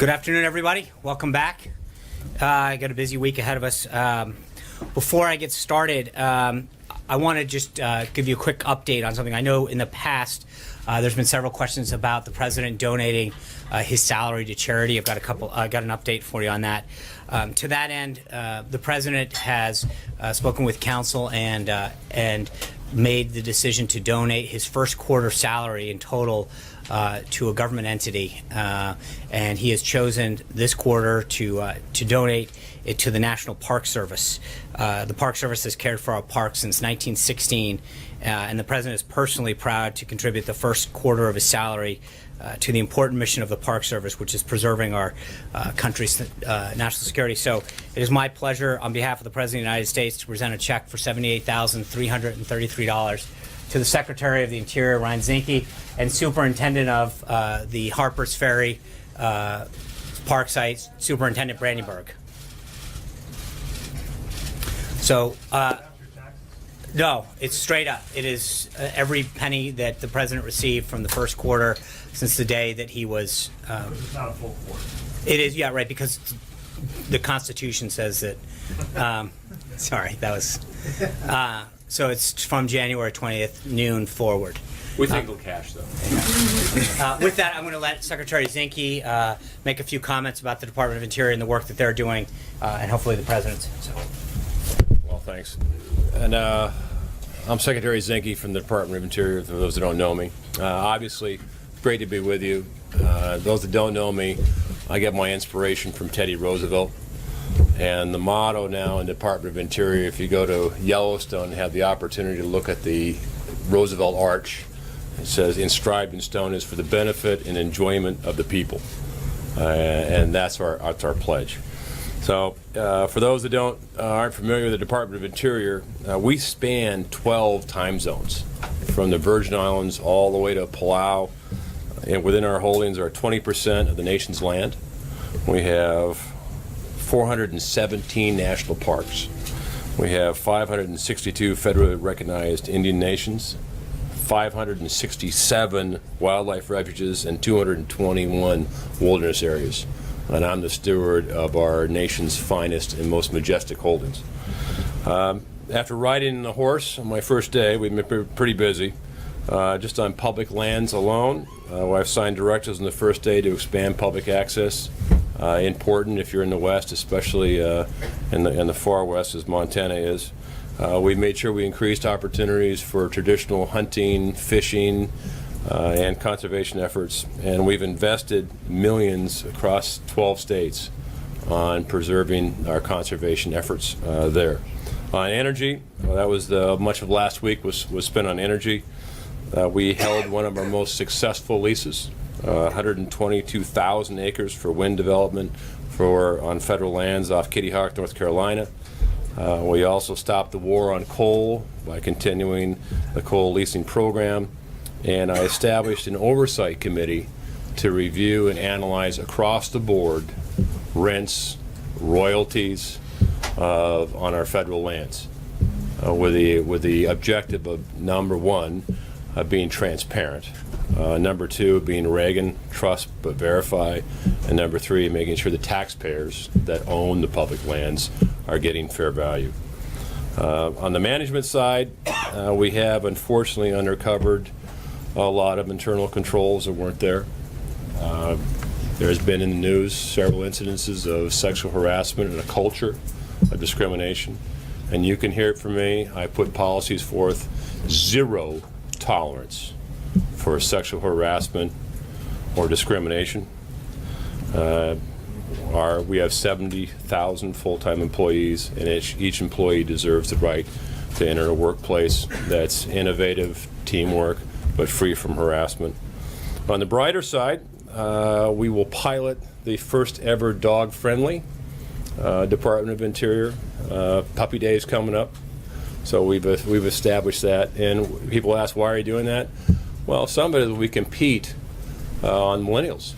Good afternoon, everybody. Welcome back. I got a busy week ahead of us. Before I get started, I want to just give you a quick update on something. I know in the past there's been several questions about the president donating his salary to charity. I've got got an update for you on that. To that end, the president has spoken with counsel and made the decision to donate his first quarter salary in total to a government entity, and he has chosen this quarter to donate it to the National Park Service. The Park Service has cared for our parks since 1916, and the president is personally proud to contribute the first quarter of his salary to the important mission of the Park Service, which is preserving our country's national security. So it is my pleasure, on behalf of the President of the United States, to present a check for $78,333 to the Secretary of the Interior, Ryan Zinke, and Superintendent of the Harpers Ferry Park Site, Superintendent Brandenburg. So, no, it's straight up. It is every penny that the president received from the first quarter since the day that he was. It's not a full quarter. It is, yeah, right, because the Constitution says that. Sorry, that was. So it's from January 20th, noon forward. With legal cash, though. With that, I'm going to let Secretary Zinke make a few comments about the Department of Interior and the work that they're doing, and hopefully the President's. So. Well, thanks. And I'm Secretary Zinke from the Department of Interior, for those that don't know me. Obviously, great to be with you. Those that don't know me, I get my inspiration from Teddy Roosevelt. And the motto now in the Department of Interior, if you go to Yellowstone and have the opportunity to look at the Roosevelt Arch, it says, inscribed in stone, is for the benefit and enjoyment of the people. And that's our pledge. So for those that aren't familiar with the Department of Interior, we span 12 time zones, from the Virgin Islands all the way to Palau. And within our holdings are 20% of the nation's land. We have 417 national parks. We have 562 federally recognized Indian nations, 567 wildlife refuges, and 221 wilderness areas. And I'm the steward of our nation's finest and most majestic holdings. After riding the horse on my first day, we've been pretty busy. Just on public lands alone, I've signed directives on the first day to expand public access. Important if you're in the West, especially in the far West, as Montana is. We made sure we increased opportunities for traditional hunting, fishing, and conservation efforts, and we've invested millions across 12 states on preserving our conservation efforts there. On energy, that was much of last week was spent on energy. We held one of our most successful leases, 122,000 acres for wind development on federal lands off Kitty Hawk, North Carolina. We also stopped the war on coal by continuing the coal leasing program. And I established an oversight committee to review and analyze across the board rents, royalties on our federal lands, with the objective of, number one, being transparent, number two, being Reagan, trust but verify, and number three, making sure the taxpayers that own the public lands are getting fair value. On the management side, we have unfortunately uncovered a lot of internal controls that weren't there. There's been in the news several incidences of sexual harassment and a culture of discrimination. And you can hear it from me. I put policies forth: zero tolerance for sexual harassment or discrimination. We have 70,000 full-time employees, and each employee deserves the right to enter a workplace that's innovative, teamwork, but free from harassment. On the brighter side, we will pilot the first ever dog-friendly Department of Interior. Puppy Day is coming up, so we've established that. And people ask, why are you doing that? Well, some of it is we compete on millennials.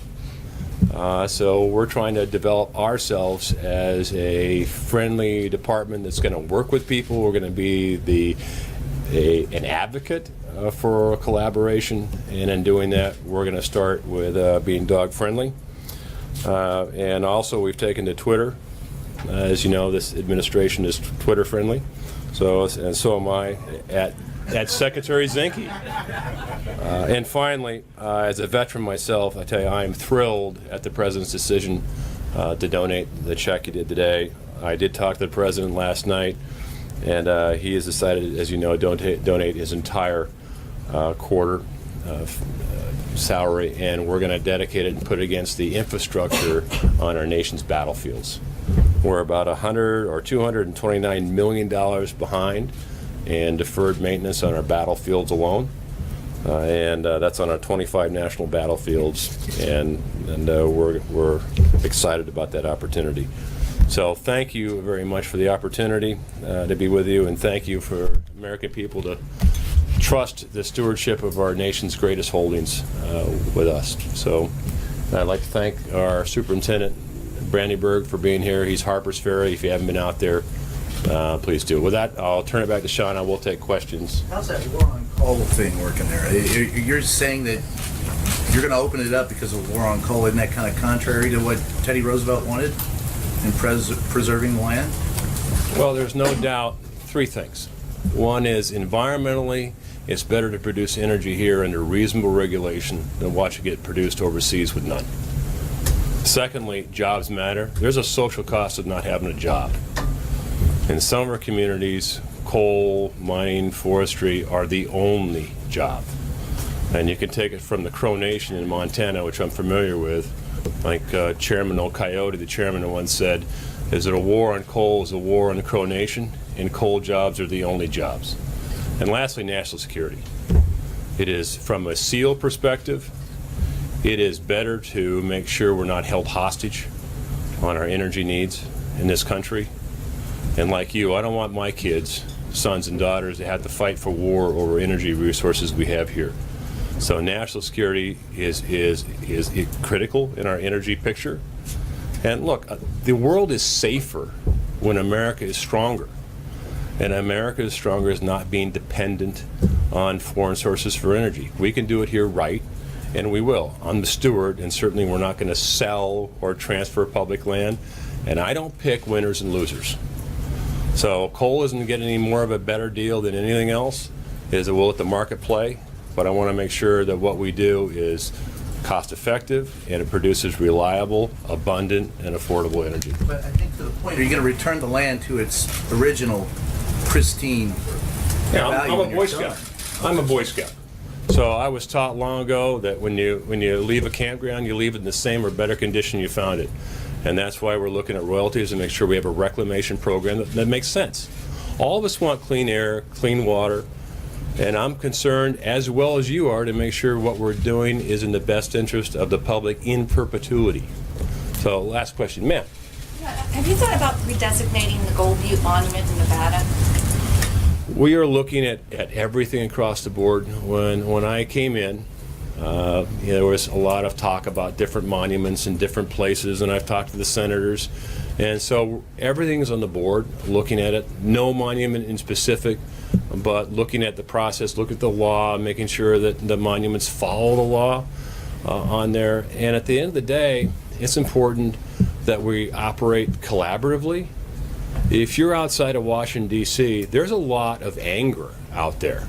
So we're trying to develop ourselves as a friendly department that's going to work with people. We're going to be an advocate for collaboration, and in doing that, we're going to start with being dog friendly. And also, we've taken to Twitter. As you know, this administration is Twitter friendly, so am I at Secretary Zinke. And finally, as a veteran myself, I tell you, I am thrilled at the President's decision to donate the check he did today. I did talk to the President last night, and he has decided, as you know, donate his entire quarter salary, and we're going to dedicate it and put it against the infrastructure on our nation's battlefields. We're about $100 or $229 million behind in deferred maintenance on our battlefields alone, and that's on our 25 national battlefields, and we're excited about that opportunity. So thank you very much for the opportunity to be with you, and thank you for American people to trust the stewardship of our nation's greatest holdings with us. So I'd like to thank our superintendent, Brandyburg, for being here. He's Harper's Ferry. If you haven't been out there, please do. With that, I'll turn it back to Sean. I will take questions. How's that war on coal thing working there? You're saying that you're going to open it up because of war on coal. Isn't that kind of contrary to what Teddy Roosevelt wanted in preserving the land? Well, there's no doubt three things. One is environmentally, it's better to produce energy here under reasonable regulation than watch it get produced overseas with none. Secondly, jobs matter. There's a social cost of not having a job. In some of our communities, coal, mining, forestry are the only job. And you can take it from the Crow Nation in Montana, which I'm familiar with, like Chairman O'Coyote, the chairman, once said, is it a war on coal is a war on the Crow Nation, and coal jobs are the only jobs. And lastly, national security. It is, from a SEAL perspective, it is better to make sure we're not held hostage on our energy needs in this country. And like you, I don't want my kids, sons and daughters, to have to fight for war over energy resources we have here. So national security is critical in our energy picture. And look, the world is safer when America is stronger. And America is stronger is not being dependent on foreign sources for energy. We can do it here right, and we will. I'm the steward, and certainly we're not going to sell or transfer public land. And I don't pick winners and losers. So coal isn't getting any more of a better deal than anything else. We'll let the market play, but I want to make sure that what we do is cost effective and it produces reliable, abundant, and affordable energy. But I think to the point, are you going to return the land to its original pristine Yeah, value? I'm when a you're Boy selling Scout. I'm a Boy Scout. So I was taught long ago that when you leave a campground, you leave it in the same or better condition you found it. And that's why we're looking at royalties and make sure we have a reclamation program that makes sense. All of us want clean air, clean water, and I'm concerned, as well as you are, to make sure what we're doing is in the best interest of the public in perpetuity. So last question, ma'am. Have you thought about redesignating the Gold Butte Monument in Nevada? We are looking at everything across the board. When I came in, there was a lot of talk about different monuments in different places, and I've talked to the senators. And so everything's on the board, looking at it. No monument in specific, but looking at the process, look at the law, making sure that the monuments follow the law on there. And at the end of the day, it's important that we operate collaboratively. If you're outside of Washington, D.C., there's a lot of anger out there.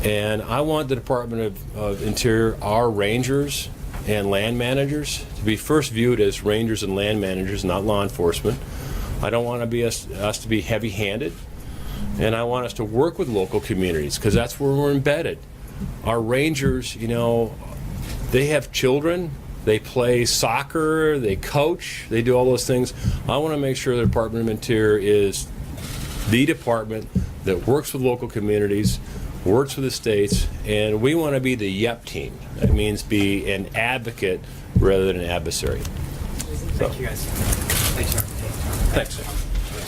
And I want the Department of Interior, our rangers and land managers, to be first viewed as rangers and land managers, not law enforcement. I don't want to be us to be heavy-handed, and I want us to work with local communities because that's where we're embedded. Our rangers, they have children, they play soccer, they coach, they do all those things. I want to make sure the Department of Interior is the department that works with local communities, works with the states, and we want to be the YEP team. That means be an advocate rather than an adversary. Thank you, guys. Thanks, sir. Thanks,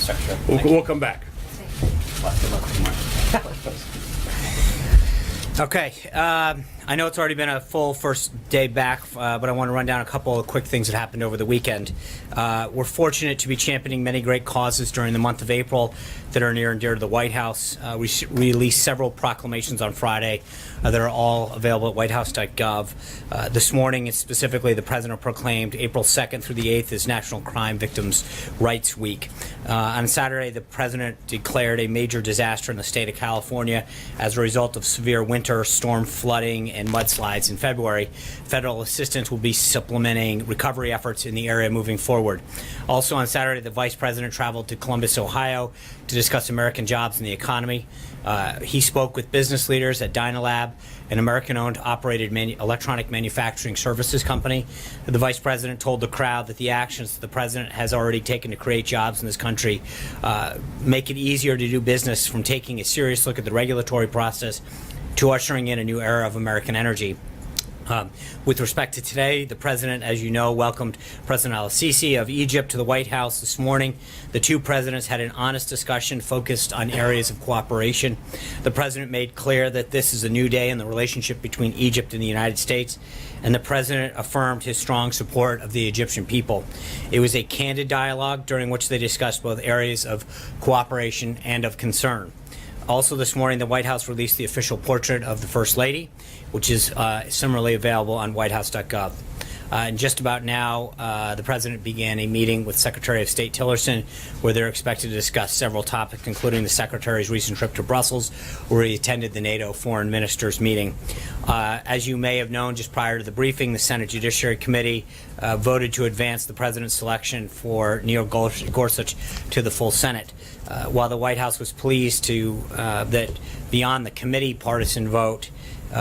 sir. We'll come back. Okay. I know it's already been a full first day back, but I want to run down a couple of quick things that happened over the weekend. We're fortunate to be championing many great causes during the month of April that are near and dear to the White House. We released several proclamations on Friday that are all available at whitehouse.gov. This morning, specifically, the President proclaimed April 2nd through the 8th as National Crime Victims' Rights Week. On Saturday, the President declared a major disaster in the state of California as a result of severe winter storm flooding and mudslides in February. Federal assistance will be supplementing recovery efforts in the area moving forward. Also on Saturday, the Vice President traveled to Columbus, Ohio to discuss American jobs and the economy. He spoke with business leaders at Dynalab, an American-owned, operated electronic manufacturing services company. The Vice President told the crowd that the actions that the President has already taken to create jobs in this country make it easier to do business, from taking a serious look at the regulatory process to ushering in a new era of American energy. With respect to today, the President, as you know, welcomed President al-Sisi of Egypt to the White House this morning. The two presidents had an honest discussion focused on areas of cooperation. The President made clear that this is a new day in the relationship between Egypt and the United States, and the President affirmed his strong support of the Egyptian people. It was a candid dialogue during which they discussed both areas of cooperation and of concern. Also this morning, the White House released the official portrait of the First Lady, which is similarly available on whitehouse.gov. And just about now, the President began a meeting with Secretary of State Tillerson, where they're expected to discuss several topics, including the Secretary's recent trip to Brussels, where he attended the NATO Foreign Ministers meeting. As you may have known, just prior to the briefing, the Senate Judiciary Committee voted to advance the President's selection for Neil Gorsuch to the full Senate. While the White House was pleased that beyond the committee partisan vote,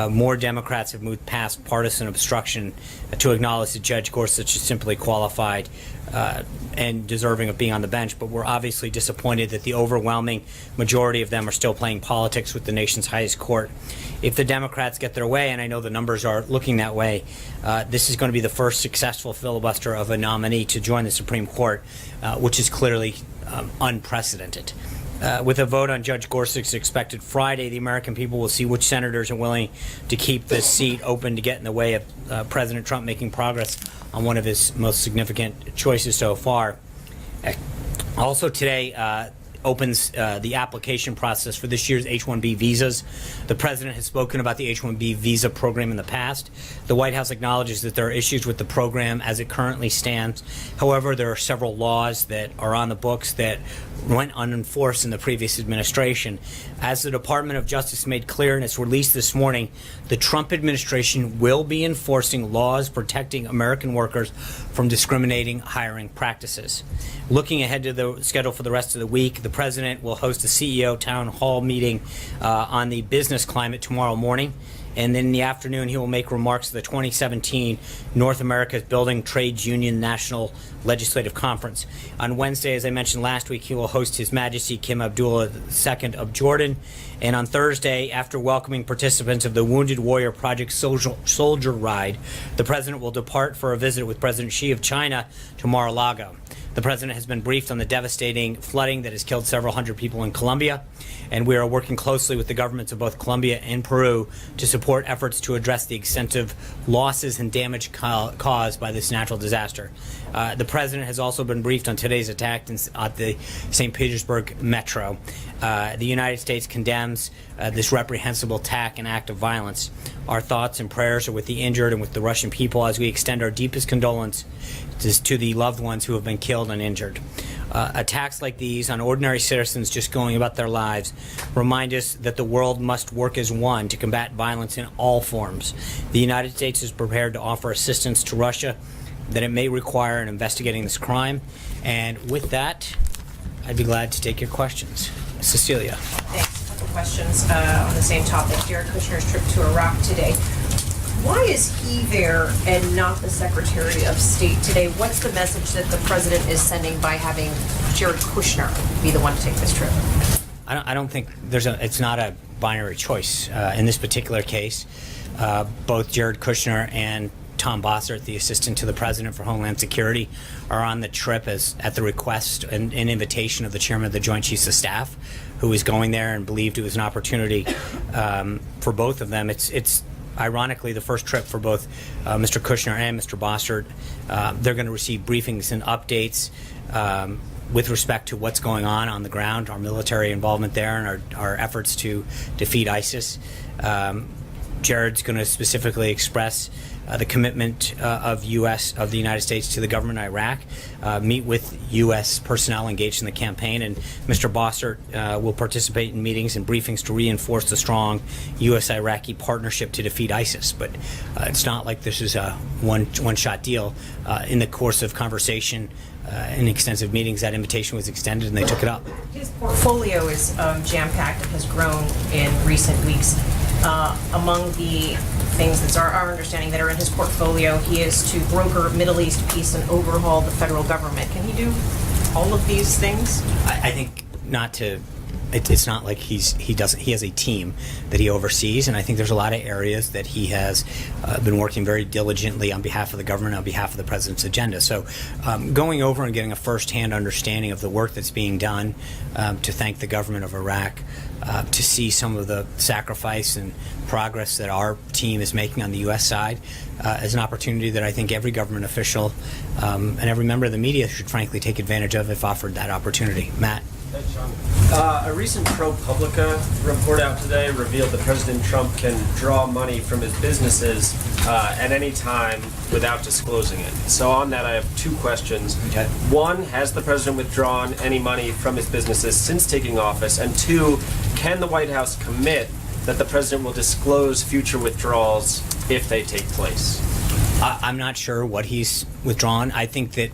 more Democrats have moved past partisan obstruction to acknowledge that Judge Gorsuch is simply qualified and deserving of being on the bench. But we're obviously disappointed that the overwhelming majority of them are still playing politics with the nation's highest court. If the Democrats get their way, and I know the numbers are looking that way, this is going to be the first successful filibuster of a nominee to join the Supreme Court, which is clearly unprecedented. With a vote on Judge Gorsuch expected Friday, the American people will see which senators are willing to keep this seat open to get in the way of President Trump making progress on one of his most significant choices so far. Also today opens the application process for this year's H-1B visas. The President has spoken about the H-1B visa program in the past. The White House acknowledges that there are issues with the program as it currently stands. However, there are several laws that are on the books that went unenforced in the previous administration. As the Department of Justice made clear in its release this morning, the Trump administration will be enforcing laws protecting American workers from discriminating hiring practices. Looking ahead to the schedule for the rest of the week, the President will host a CEO town hall meeting on the business climate tomorrow morning. And then in the afternoon, he will make remarks to the 2017 North America's Building Trades Union National Legislative Conference. On Wednesday, as I mentioned last week, he will host His Majesty Kim Abdullah II of Jordan. And on Thursday, after welcoming participants of the Wounded Warrior Project Soldier Ride, the President will depart for a visit with President Xi of China to Mar-a-Lago. The President has been briefed on the devastating flooding that has killed several hundred people in Colombia, and we are working closely with the governments of both Colombia and Peru to support efforts to address the extensive losses and damage caused by this natural disaster. The President has also been briefed on today's attack at the St. Petersburg metro. The United States condemns this reprehensible attack and act of violence. Our thoughts and prayers are with the injured and with the Russian people as we extend our deepest condolences to the loved ones who have been killed and injured. Attacks like these on ordinary citizens just going about their lives remind us that the world must work as one to combat violence in all forms. The United States is prepared to offer assistance to Russia that it may require in investigating this crime. And with that, I'd be glad to take your questions. Cecilia. Thanks. A couple questions on the same topic. Jared Kushner's trip to Iraq today. Why is he there and not the Secretary of State today? What's the message that the President is sending by having Jared Kushner be the one to take this trip? I don't think it's not a binary choice. In this particular case, both Jared Kushner and Tom Bossert, the assistant to the President for Homeland Security, are on the trip at the request and invitation of the chairman of the Joint Chiefs of Staff, who was going there and believed it was an opportunity for both of them. ironically, the first trip for both Mr. Kushner and Mr. Bossert. They're going to receive briefings and updates with respect to what's going on the ground, our military involvement there, and our efforts to defeat ISIS. Jared's going to specifically express the commitment of the United States to the government of Iraq, meet with U.S. personnel engaged in the campaign, and Mr. Bossert will participate in meetings and briefings to reinforce the strong U.S.-Iraqi partnership to defeat ISIS. But it's not like this is a one-shot deal. In the course of conversation and extensive meetings, that invitation was extended, and they took it up. His portfolio is jam-packed and has grown in recent weeks. Among the things that's our understanding that are in his portfolio, he is to broker Middle East peace and overhaul the federal government. Can he do all of these things? I think not to. It's not like he has a team that he oversees, and I think there's a lot of areas that he has been working very diligently on behalf of the government, on behalf of the president's agenda. So going over and getting a first-hand understanding of the work that's being done, to thank the government of Iraq, to see some of the sacrifice and progress that our team is making on the U.S. side, is an opportunity that I think every government official and every member of the media should frankly take advantage of if offered that opportunity. Matt? Thanks, Sean. A recent ProPublica report out today revealed that President Trump can draw money from his businesses at any time without disclosing it. So on that, I have two questions. Okay. One, has the president withdrawn any money from his businesses since taking office? And two, can the White House commit that the president will disclose future withdrawals if they take place? I'm not sure what he's withdrawn. I think that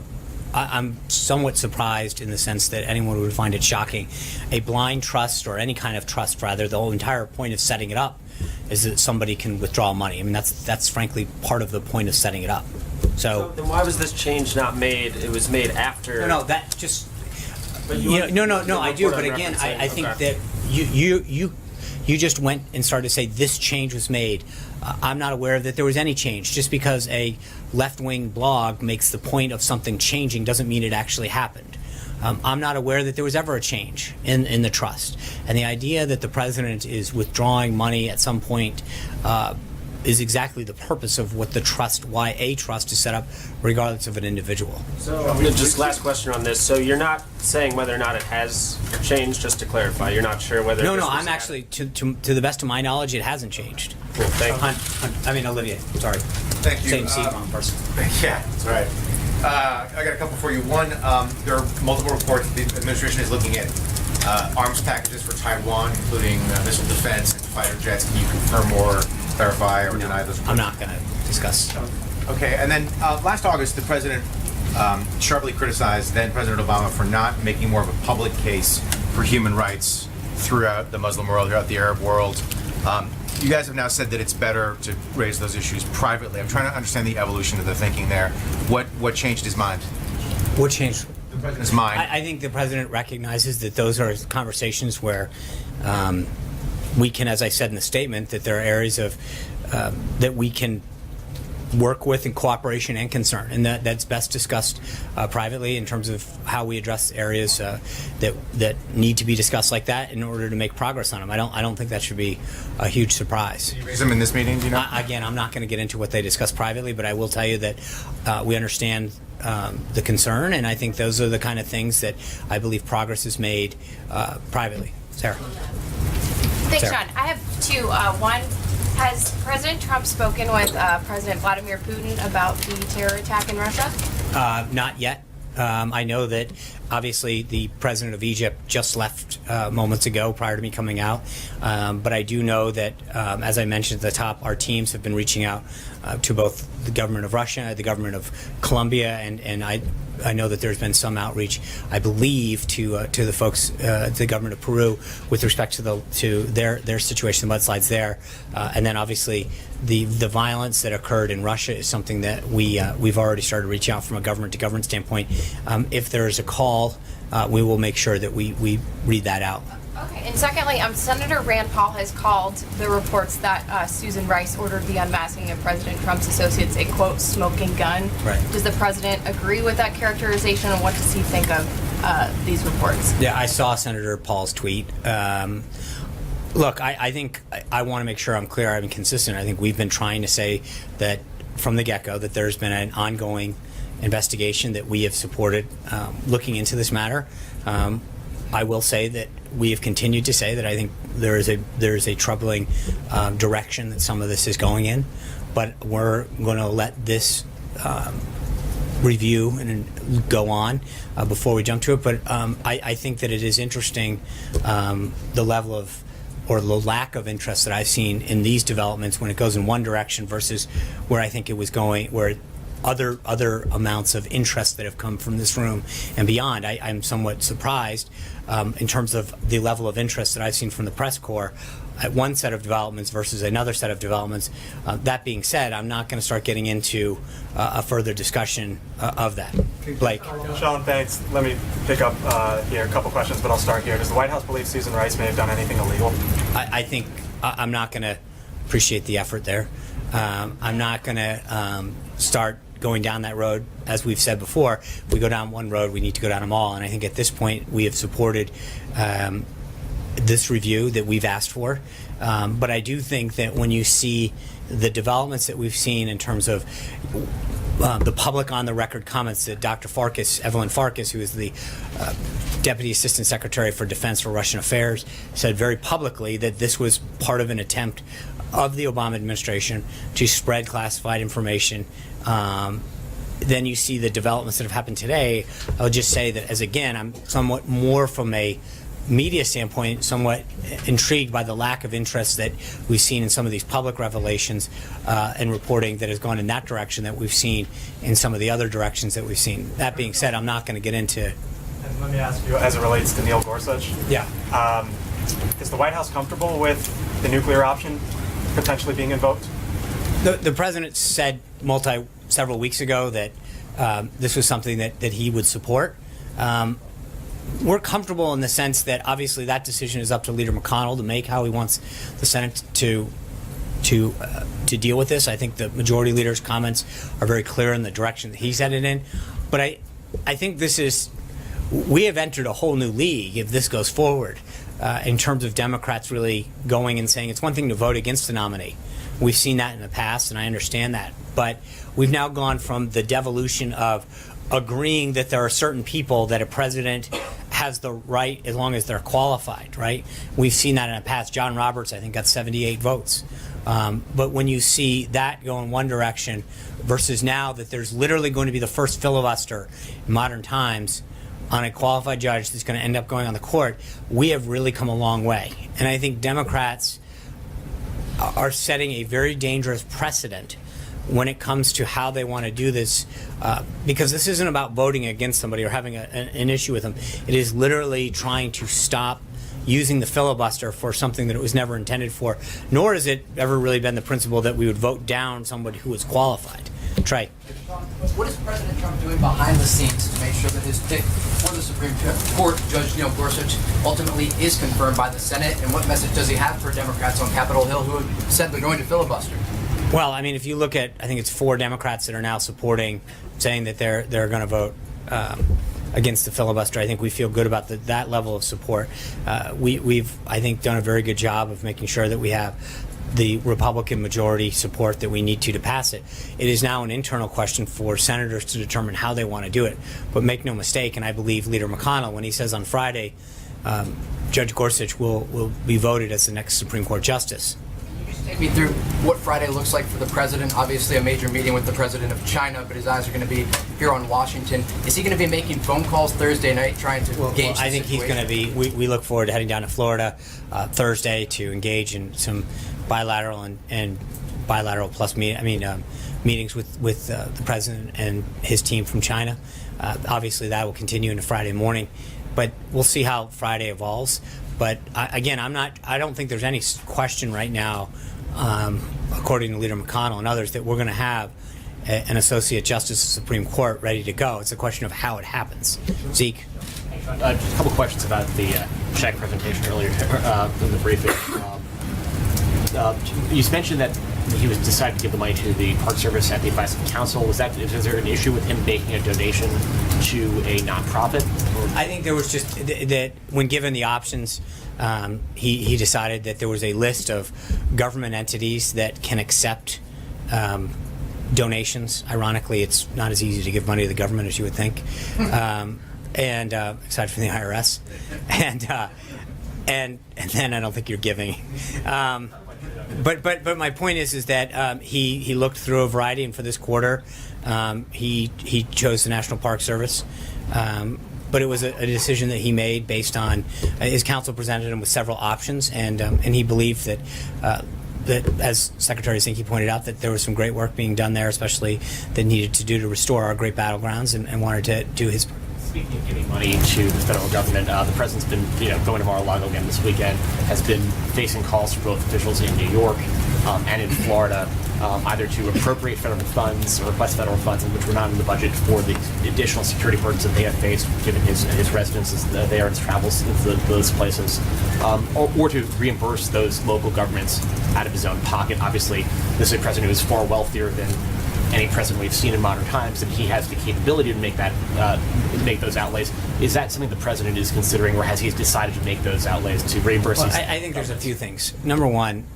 I'm somewhat surprised in the sense that anyone would find it shocking. A blind trust, or any kind of trust rather, the whole entire point of setting it up is that somebody can withdraw money. I mean, that's frankly part of the point of setting it up. So then why was this change not made? It was made after. No, that just. But No, I do. But again, I think that you just went and started to say this change was made. I'm not aware that there was any change. Just because a left-wing blog makes the point of something changing doesn't mean it actually happened. I'm not aware that there was ever a change in the trust. And the idea that the president is withdrawing money at some point is exactly the purpose of what the trust, why a trust is set up, regardless of an individual. So, just last question on this. So you're not saying whether or not it has changed, just to clarify. You're not sure whether. No, I'm actually, to the best of my knowledge, it hasn't changed. Cool, thank you. Olivia, sorry. Thank you. Same seat, wrong person. Yeah, that's right. I got a couple for you. One, there are multiple reports the administration is looking at arms packages for Taiwan, including missile defense and fighter jets. Can you confirm or clarify or deny those reports? I'm not going to discuss. Okay, and then last August, the president sharply criticized then President Obama for not making more of a public case for human rights throughout the Muslim world, throughout the Arab world. You guys have now said that it's better to raise those issues privately. I'm trying to understand the evolution of the thinking there. What changed his mind? What changed? The president's mind. I think the president recognizes that those are conversations where we can, as I said in the statement, that there are areas of that we can work with in cooperation and concern, and that's best discussed privately in terms of how we address areas that need to be discussed like that in order to make progress on them. I don't think that should be a huge surprise. Did you raise them in this meeting? Do you know? Again, I'm not going to get into what they discuss privately, but I will tell you that we understand the concern, and I think those are the kind of things that I believe progress is made privately. Sarah. Thanks, Sean. I have two. One, has President Trump spoken with President Vladimir Putin about the terror attack in Russia? Not yet. I know that obviously the president of Egypt just left moments ago prior to me coming out. But I do know that, as I mentioned at the top, our teams have been reaching out to both the government of Russia, the government of Colombia, and I know that there's been some outreach, I believe, to the folks, the government of Peru, with respect to their situation, the mudslides there, and then obviously the violence that occurred in Russia is something that we've already started reaching out from a government to government standpoint. If there is a call, we will make sure that we read that out. Okay. And secondly, Senator Rand Paul has called the reports that Susan Rice ordered the unmasking of President Trump's associates a, quote, smoking gun. Right. Does the president agree with that characterization, and what does he think of these reports? Yeah, I saw Senator Paul's tweet. Look, I think I want to make sure I'm clear, I'm consistent. I think we've been trying to say that from the get-go that there's been an ongoing investigation that we have supported looking into this matter. I will say that we have continued to say that I think there is a troubling direction that some of this is going in, but we're going to let this review and go on before we jump to it. But I think that it is interesting the level of or the lack of interest that I've seen in these developments when it goes in one direction versus where I think it was going, where other amounts of interest that have come from this room and beyond. I'm somewhat surprised in terms of the level of interest that I've seen from the press corps at one set of developments versus another set of developments. That being said, I'm not going to start getting into a further discussion of that. Blake. Sean, thanks. Let me pick up here a couple questions, but I'll start here. Does the White House believe Susan Rice may have done anything illegal? I think I'm not going to appreciate the effort there. I'm not going to start going down that road. As we've said before, if we go down one road, we need to go down them all. And I think at this point, we have supported this review that we've asked for. But I do think that when you see the developments that we've seen in terms of the public on the record comments that Dr. Farkas, Evelyn Farkas, who is the Deputy Assistant Secretary for Defense for Russian Affairs, said very publicly that this was part of an attempt of the Obama administration to spread classified information. Then you see the developments that have happened today. I'll just say that, as again, I'm somewhat more from a media standpoint, somewhat intrigued by the lack of interest that we've seen in some of these public revelations and reporting that has gone in that direction that we've seen in some of the other directions that we've seen. That being said, I'm not going to get into. And let me ask you, as it relates to Neil Gorsuch. Yeah. Is the White House comfortable with the nuclear option potentially being invoked? The president said several weeks ago that this was something that he would support. We're comfortable in the sense that obviously that decision is up to Leader McConnell to make, how he wants the Senate to deal with this. I think the majority leader's comments are very clear in the direction that he's headed in. But I think we have entered a whole new league if this goes forward in terms of Democrats really going and saying it's one thing to vote against a nominee. We've seen that in the past, and I understand that. But we've now gone from the devolution of agreeing that there are certain people that a president has the right as long as they're qualified, right? We've seen that in the past. John Roberts, I think, got 78 votes. But when you see that go in one direction versus now that there's literally going to be the first filibuster in modern times on a qualified judge that's going to end up going on the court, we have really come a long way. And I think Democrats are setting a very dangerous precedent when it comes to how they want to do this, because this isn't about voting against somebody or having an issue with them. It is literally trying to stop using the filibuster for something that it was never intended for, nor has it ever really been the principle that we would vote down somebody who is qualified. Trey. What is President Trump doing behind the scenes to make sure that his pick for the Supreme Court, Judge Neil Gorsuch, ultimately is confirmed by the Senate? And what message does he have for Democrats on Capitol Hill who have said they're going to filibuster? Well, I mean, if you look at, I think it's 4 Democrats that are now saying that they're going to vote against the filibuster. I think we feel good about that level of support. We've, I think, done a very good job of making sure that we have the Republican majority support that we need to pass it. It is now an internal question for senators to determine how they want to do it. But make no mistake, and I believe Leader McConnell, when he says on Friday, Judge Gorsuch will be voted as the next Supreme Court justice. Take me through what Friday looks like for the president. Obviously a major meeting with the president of China, but his eyes are going to be here on Washington. Is he going to be making phone calls Thursday night trying to gauge the I think situation? he's going to be, we look forward to heading down to Florida Thursday to engage in some bilateral and bilateral plus meetings with the president and his team from China. Obviously that will continue into Friday morning, but we'll see how Friday evolves. But I don't think there's any question right now, according to Leader McConnell and others, that we're going to have an Associate Justice of the Supreme Court ready to go. It's a question of how it happens. Zeke? Just a couple questions about the check presentation earlier in the briefing. You mentioned that he was decided to give the money to the Park Service at the advice of counsel. Is there an issue with him making a donation to a nonprofit? I think there was just that when given the options He decided that there was a list of government entities that can accept donations. Ironically, it's not as easy to give money to the government as you would think, and aside from the IRS, and then I don't think you're giving. But my point is that he looked through a variety, and for this quarter, he chose the National Park Service. But it was a decision that he made based on his counsel presented him with several options, and he believed that as Secretary Zinke pointed out, that there was some great work being done there, especially that needed to do to restore our great battlegrounds, and wanted to do his part. Speaking of giving money to the federal government, the president's been, going to Mar-a-Lago again this weekend, has been facing calls from both officials in New York and in Florida, either to appropriate federal funds or request federal funds, which were not in the budget, for the additional security burdens that they have faced, given his residences there and his travels into those places, or to reimburse those local governments out of his own pocket. Obviously, this is a president who is far wealthier than any president we've seen in modern times, and he has the capability to make those outlays. Is that something the president is considering, or has he decided to make those outlays to reimburse? Well, I think there's a few things. Number one,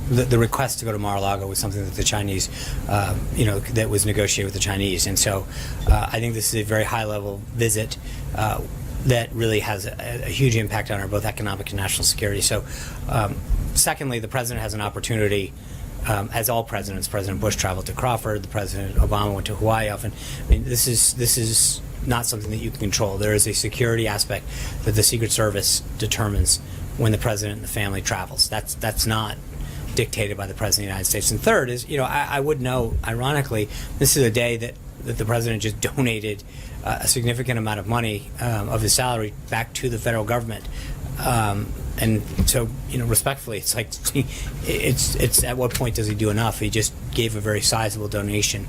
the request to go to Mar-a-Lago was something that the Chinese, that was negotiated with the Chinese, and so I think this is a very high-level visit that really has a huge impact on our both economic and national security. So, secondly, the president has an opportunity. As all presidents, President Bush traveled to Crawford, the President Obama went to Hawaii often. I mean, this is not something that you can control. There is a security aspect that the Secret Service determines when the president and the family travels. That's not dictated by the President of the United States. And third is, I would know, ironically, this is a day that the president just donated a significant amount of money of his salary back to the federal government. And so, respectfully, it's like, it's at what point does he do enough? He just gave a very sizable donation.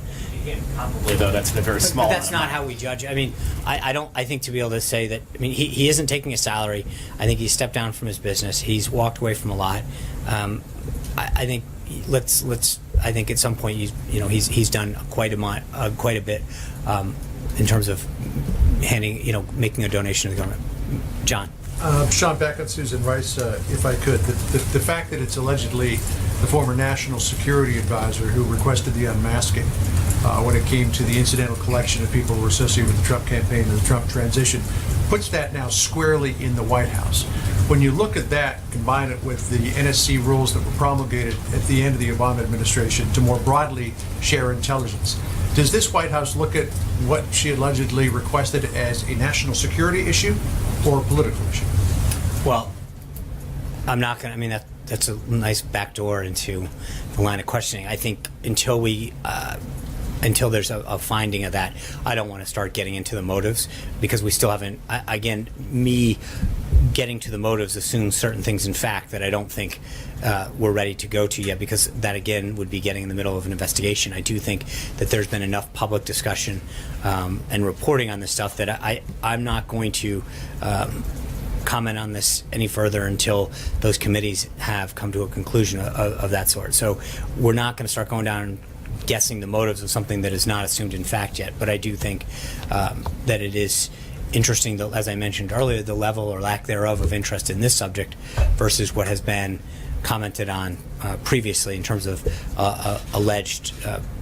Probably, though, that's a very small. But that's not how we judge. I mean, I think to be able to say that, he isn't taking a salary. I think he stepped down from his business. He's walked away from a lot. I think I think at some point he's done quite a bit in terms of making a donation to the government. John. Sean, back on Susan Rice, if I could. The fact that it's allegedly the former national security advisor who requested the unmasking when it came to the incidental collection of people who were associated with the Trump campaign and the Trump transition puts that now squarely in the White House. When you look at that, combine it with the NSC rules that were promulgated at the end of the Obama administration to more broadly share intelligence, does this White House look at what she allegedly requested as a national security issue or a political issue? Well, I'm not going to, that's a nice backdoor into the line of questioning. I think until there's a finding of that, I don't want to start getting into the motives, because we still haven't, me getting to the motives assumes certain things in fact that I don't think we're ready to go to yet, because that again would be getting in the middle of an investigation. I do think that there's been enough public discussion and reporting on this stuff that I'm not going to comment on this any further until those committees have come to a conclusion of that sort. So we're not going to start going down and guessing the motives of something that is not assumed in fact yet. But I do think that it is interesting, that, as I mentioned earlier, the level or lack thereof of interest in this subject versus what has been commented on previously in terms of alleged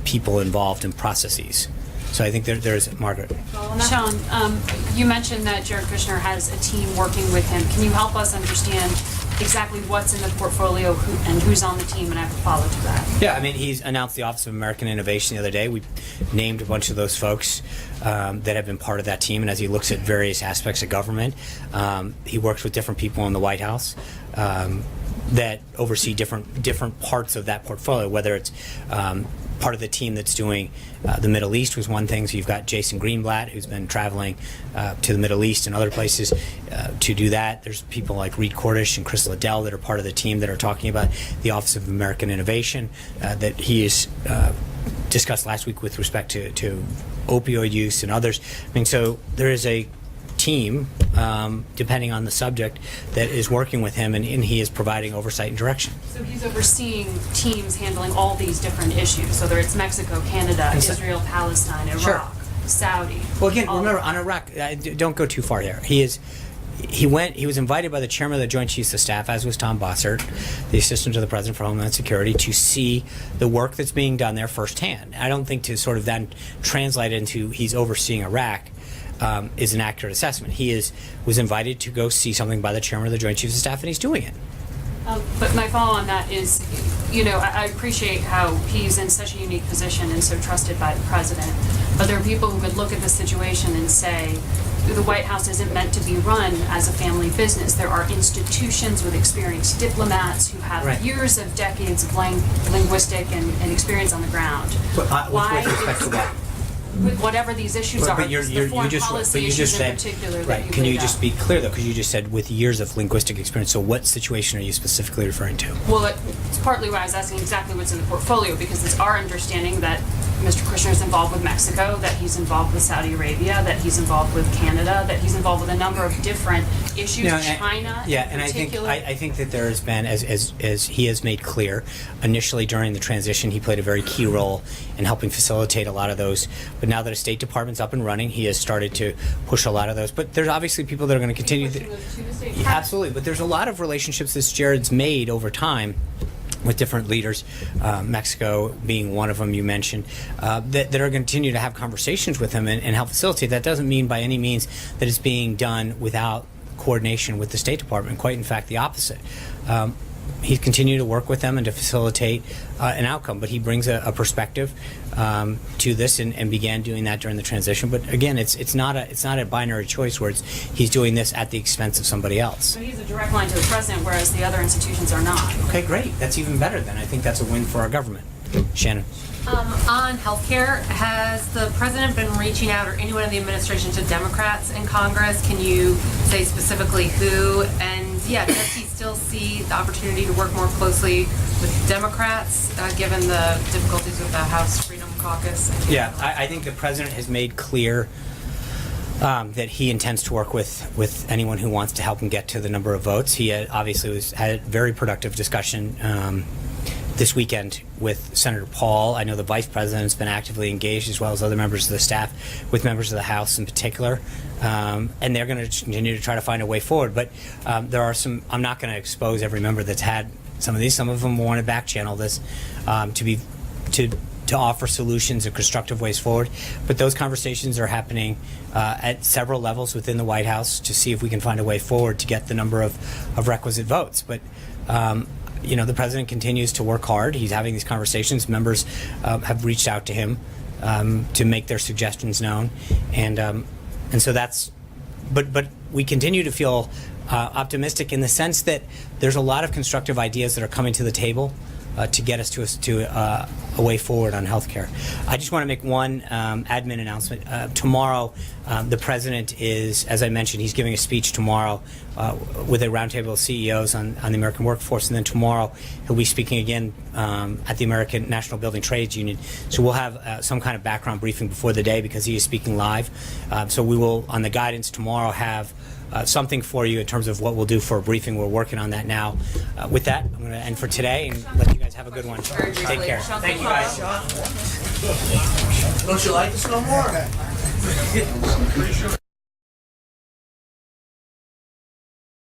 people involved in processes. So I think there's Margaret. Sean, you mentioned that Jared Kushner has a team working with him. Can you help us understand exactly what's in the portfolio and who's on the team, and I have a follow to that? Yeah, he's announced the Office of American Innovation the other day. We named a bunch of those folks that have been part of that team, and as he looks at various aspects of government, he works with different people in the White House that oversee different parts of that portfolio, whether it's part of the team that's doing the Middle East was one thing. So you've got Jason Greenblatt, who's been traveling to the Middle East and other places to do that. There's people like Reed Cordish and Chris Liddell that are part of the team that are talking about the Office of American Innovation that he has discussed last week with respect to opioid use and others. So there is a team, depending on the subject, that is working with him, and he is providing oversight and direction. So he's overseeing teams handling all these different issues, whether it's Mexico, Canada, Israel, Palestine, Iraq, Sure. Saudi. Well, again, remember, on Iraq, don't go too far there. He he was invited by the chairman of the Joint Chiefs of Staff, as was Tom Bossert, the assistant to the president for Homeland Security, to see the work that's being done there firsthand. I don't think to sort of then translate into he's overseeing Iraq is an accurate assessment. He was invited to go see something by the chairman of the Joint Chiefs of Staff, and he's doing it. But my follow on that is, I appreciate how he's in such a unique position and so trusted by the president. But there are people who could look at the situation and say, the White House isn't meant to be run as a family business. There are institutions with experienced diplomats who have years of decades of linguistic and experience on the ground. But, Why with respect to what? With whatever these issues are, the foreign policy issues in particular that you Can you laid just out. be clear, though, because you just said with years of linguistic experience, so what situation are you specifically referring to? Well, it's partly why I was asking exactly what's in the portfolio, because it's our understanding that Mr. Kushner is involved with Mexico, that he's involved with Saudi Arabia, that he's involved with Canada, that he's involved with a number of different issues, China in particular. I think that there has been, as he has made clear, initially during the transition, he played a very key role in helping facilitate a lot of those. But now that the State Department's up and running, he has started to push a lot of those. But there's obviously people that are going to continue. Absolutely, but there's a lot of relationships that Jared's made over time with different leaders, Mexico being one of them you mentioned, that are going to continue to have conversations with him and help facilitate. That doesn't mean by any means that it's being done without coordination with the State Department. Quite in fact, the opposite. He's continued to work with them and to facilitate an outcome, but he brings a perspective to this and began doing that during the transition. But again, it's not a binary choice where he's doing this at the expense of somebody else. So he's a direct line to the president, whereas the other institutions are not. Okay, great. That's even better then. I think that's a win for our government. Shannon. On healthcare, has the president been reaching out, or anyone in the administration, to Democrats in Congress? Can you say specifically who? And does he still see the opportunity to work more closely with Democrats, given the difficulties with the House Freedom Caucus? I think the president has made clear that he intends to work with anyone who wants to help him get to the number of votes. He obviously had a very productive discussion this weekend with Senator Paul. I know the vice president's been actively engaged, as well as other members of the staff, with members of the House in particular, and they're going to continue to try to find a way forward. But there are some. I'm not going to expose every member that's had some of these. Some of them want to back channel this to offer solutions and constructive ways forward. But those conversations are happening at several levels within the White House to see if we can find a way forward to get the number of requisite votes. But the president continues to work hard. He's having these conversations. Members have reached out to him to make their suggestions known, and so that's. But we continue to feel optimistic in the sense that there's a lot of constructive ideas that are coming to the table to get us to a way forward on healthcare. I just want to make one admin announcement. Tomorrow, the president is, as I mentioned, he's giving a speech tomorrow with a roundtable of CEOs on the American workforce, and then tomorrow he'll be speaking again at the American National Building Trades Union. So we'll have some kind of background briefing before the day because he is speaking live. So we will, on the guidance tomorrow, have something for you in terms of what we'll do for a briefing. We're working on that now. With that, I'm going to end for today and let you guys have a good one. Take care. Thank you, guys. Don't you like this no more?